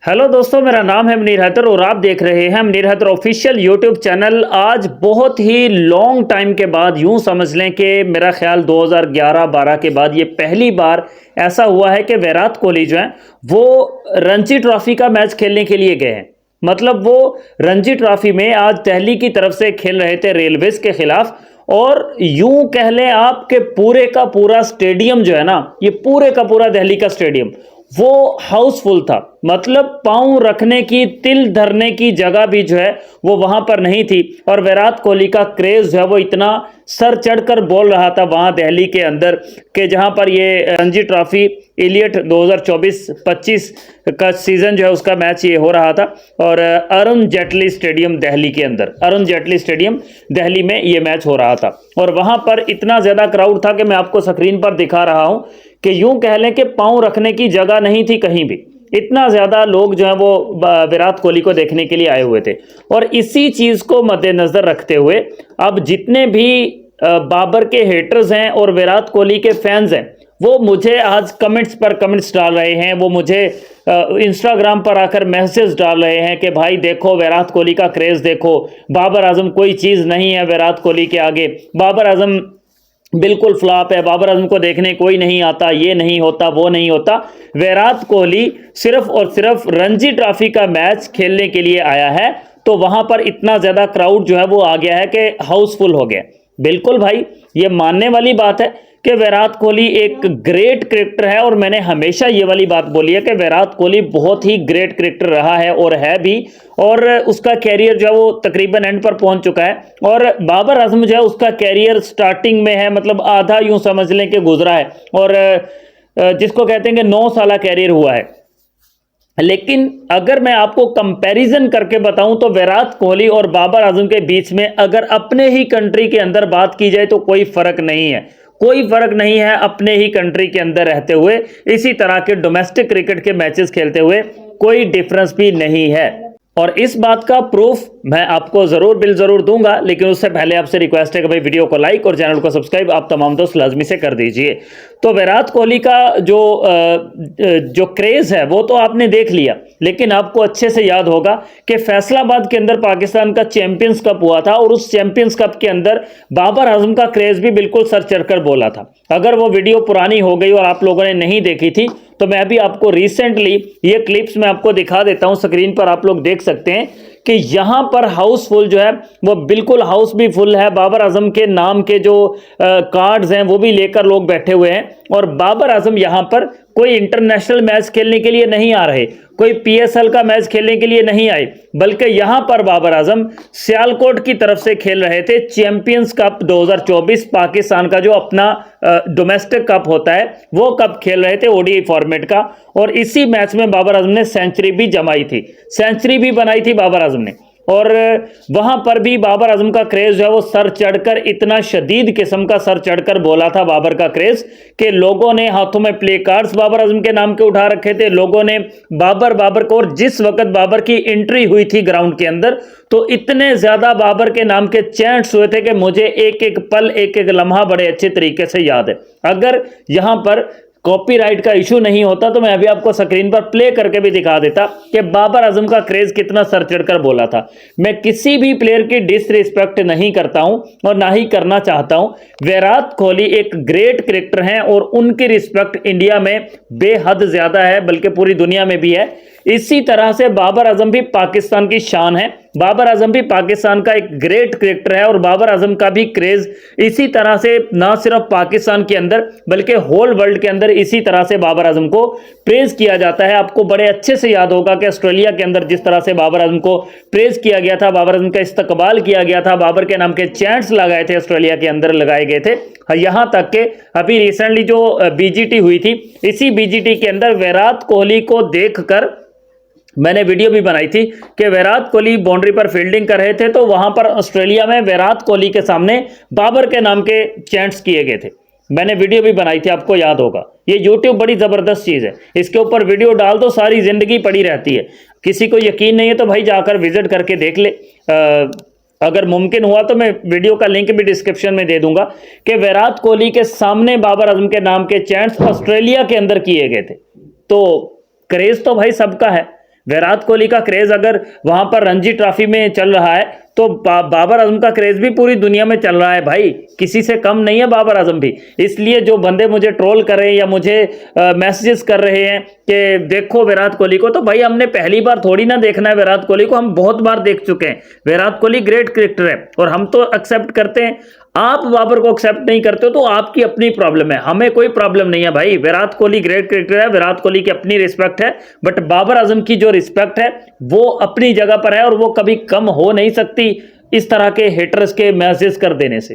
Hello दोस्तों, मेरा नाम है मुनीर हैदर और आप देख रहे हैं Munir Haider official YouTube channel. आज बहुत ही लॉन्ग टाइम के बाद, यूं समझ लें कि मेरा ख्याल 2011-12 के बाद ये पहली बार ऐसा हुआ है कि विराट कोहली जो है वो रणजी ट्रॉफी का मैच खेलने के लिए गए हैं। मतलब वो रणजी ट्रॉफी में आज दिल्ली की तरफ से खेल रहे थे रेलवेज के खिलाफ, और यूं कह लें आप कि पूरे का पूरा स्टेडियम जो है ना, ये पूरे का पूरा दिल्ली का स्टेडियम वो हाउसफुल था। मतलब पांव रखने की, तिल धरने की जगह भी जो है वो वहां पर नहीं थी। और विराट कोहली का क्रेज जो है वो इतना सर चढ़कर बोल रहा था वहां दिल्ली के अंदर कि जहां पर ये रणजी ट्रॉफी इलियट 2024-25 का सीजन जो है उसका मैच ये हो रहा था। और अरुण जेटली स्टेडियम दिल्ली के अंदर, अरुण जेटली स्टेडियम दिल्ली में ये मैच हो रहा था। और वहां पर इतना ज्यादा क्राउड था कि मैं आपको स्क्रीन पर दिखा रहा हूं कि यूं कह लें कि पांव रखने की जगह नहीं थी कहीं भी। इतना ज्यादा लोग जो है वो विराट कोहली को देखने के लिए आए हुए थे। और इसी चीज को मद्देनजर रखते हुए अब जितने भी बाबर के हेटर्स हैं और विराट कोहली के फैंस हैं, वो मुझे आज कमेंट्स पर कमेंट्स डाल रहे हैं। वो मुझे इंस्टाग्राम पर आकर मैसेज डाल रहे हैं कि भाई देखो विराट कोहली का क्रेज देखो, बाबर आजम कोई चीज़ नहीं है विराट कोहली के आगे, बाबर आजम बिल्कुल फ्लॉप है, बाबर आजम को देखने कोई नहीं आता, ये नहीं होता, वो नहीं होता। विराट कोहली सिर्फ और सिर्फ रणजी ट्रॉफी का मैच खेलने के लिए आया है, तो वहां पर इतना ज्यादा क्राउड जो है वो आ गया है कि हाउसफुल हो गया। बिल्कुल भाई, ये मानने वाली बात है कि विराट कोहली एक ग्रेट क्रिकेटर है। और मैंने हमेशा ये वाली बात बोली है कि विराट कोहली बहुत ही ग्रेट क्रिकेटर रहा है और है भी, और उसका कैरियर जो है वो तकरीबन एंड पर पहुंच चुका है। और बाबर आजम जो है उसका कैरियर स्टार्टिंग में है, मतलब आधा यूं समझ लें कि गुजरा है, और जिसको कहते हैं कि 9 साल कैरियर हुआ है। लेकिन अगर मैं आपको कंपैरिजन करके बताऊं तो विराट कोहली और बाबर आजम के बीच में अगर अपने ही कंट्री के अंदर बात की जाए तो कोई फर्क नहीं है, कोई फर्क नहीं है। अपने ही कंट्री के अंदर रहते हुए इसी तरह के डोमेस्टिक क्रिकेट के मैचेस खेलते हुए कोई डिफरेंस भी नहीं है। और इस बात का प्रूफ मैं आपको जरूर दूंगा, लेकिन उससे पहले आपसे रिक्वेस्ट है कि भाई वीडियो को लाइक और चैनल को सब्सक्राइब आप तमाम दोस्त लाजमी से कर दीजिए। तो विराट कोहली का जो क्रेज है वो तो आपने देख लिया, लेकिन आपको अच्छे से याद होगा कि फैसलाबाद के अंदर पाकिस्तान का चैंपियंस कप हुआ था, और उस चैंपियंस कप के अंदर बाबर आजम का क्रेज भी बिल्कुल सर चढ़कर बोला था। अगर वो वीडियो पुरानी हो गई और आप लोगों ने नहीं देखी थी तो मैं अभी आपको रिसेंटली ये क्लिप्स मैं आपको दिखा देता हूं, स्क्रीन पर आप लोग देख सकते हैं कि यहां पर हाउसफुल जो है वो बिल्कुल हाउस भी फुल है। बाबर आजम के नाम के जो कार्ड्स हैं वो भी लेकर लोग बैठे हुए हैं। और बाबर आजम यहां पर कोई इंटरनेशनल मैच खेलने के लिए नहीं आ रहे, कोई पीएसएल का मैच खेलने के लिए नहीं आए, बल्कि यहां पर बाबर आजम सियालकोट की तरफ से खेल रहे थे चैंपियंस कप 2024, पाकिस्तान का जो अपना डोमेस्टिक कप होता है वो कप खेल रहे थे ओडीआई फॉर्मेट का। और इसी मैच में बाबर आजम ने सेंचुरी भी जमाई थी, सेंचुरी भी बनाई थी बाबर आजम ने। और वहां पर भी बाबर आजम का क्रेज जो है वो सर चढ़कर, इतना शदीद किस्म का सर चढ़कर बोला था बाबर का क्रेज कि लोगों ने हाथों में प्ले कार्ड्स बाबर आजम के नाम के उठा रखे थे। लोगों ने बाबर को, और जिस वक्त बाबर की एंट्री हुई थी ग्राउंड के अंदर तो इतने ज्यादा बाबर के नाम के चैंट्स हुए थे कि मुझे एक एक पल, एक एक लम्हा बड़े अच्छे तरीके से याद है। अगर यहां पर कॉपीराइट का इशू नहीं होता तो मैं अभी आपको स्क्रीन पर प्ले करके भी दिखा देता कि बाबर आजम का क्रेज कितना सर चढ़कर बोला था। मैं किसी भी प्लेयर की डिसरिस्पेक्ट नहीं करता हूं और ना ही करना चाहता हूं। विराट कोहली एक ग्रेट क्रिकेटर हैं और उनकी रिस्पेक्ट इंडिया में बेहद ज्यादा है, बल्कि पूरी दुनिया में भी है। इसी तरह से बाबर आजम भी पाकिस्तान की शान है, बाबर आजम भी पाकिस्तान का एक ग्रेट क्रिकेटर है। और बाबर आजम का भी क्रेज इसी तरह से ना सिर्फ पाकिस्तान के अंदर बल्कि होल वर्ल्ड के अंदर इसी तरह से बाबर आजम को प्रेज किया जाता है। आपको बड़े अच्छे से याद होगा कि ऑस्ट्रेलिया के अंदर जिस तरह से बाबर आजम को प्रेज किया गया था, बाबर आजम का इस्तकबाल किया गया था, बाबर के नाम के चैंट्स लगाए थे, ऑस्ट्रेलिया के अंदर लगाए गए थे। यहां तक कि अभी रिसेंटली जो बीजीटी हुई थी, इसी बीजीटी के अंदर विराट कोहली को देखकर मैंने वीडियो भी बनाई थी कि विराट कोहली बाउंड्री पर फील्डिंग कर रहे थे, तो वहां पर ऑस्ट्रेलिया में विराट कोहली के सामने बाबर के नाम के चैंट्स किए गए थे। मैंने वीडियो भी बनाई थी, आपको याद होगा। ये YouTube बड़ी जबरदस्त चीज है, इसके ऊपर वीडियो डाल दो सारी जिंदगी पड़ी रहती है। किसी को यकीन नहीं है तो भाई जाकर विजिट करके देख ले। अगर मुमकिन हुआ तो मैं वीडियो का लिंक भी डिस्क्रिप्शन में दे दूंगा कि विराट कोहली के सामने बाबर आजम के नाम के चैंट्स ऑस्ट्रेलिया के अंदर किए गए थे। तो क्रेज तो भाई सबका है। विराट कोहली का क्रेज अगर वहां पर रणजी ट्रॉफी में चल रहा है तो बाबर आजम का क्रेज भी पूरी दुनिया में चल रहा है भाई, किसी से कम नहीं है बाबर आजम भी। इसलिए जो बंदे मुझे ट्रोल कर रहे हैं या मुझे मैसेजेस कर रहे हैं कि देखो विराट कोहली को, तो भाई हमने पहली बार थोड़ी ना देखना है विराट कोहली को, हम बहुत बार देख चुके हैं। विराट कोहली ग्रेट क्रिकेटर है और हम तो एक्सेप्ट करते हैं। आप बाबर को एक्सेप्ट नहीं करते हो तो आपकी अपनी प्रॉब्लम है, हमें कोई प्रॉब्लम नहीं है भाई। विराट कोहली ग्रेट क्रिकेटर है, विराट कोहली की अपनी रिस्पेक्ट है, बट बाबर आजम की जो रिस्पेक्ट है वो अपनी जगह पर है और वो कभी कम हो नहीं सकती इस तरह के हेटर्स के मैसेज कर देने से।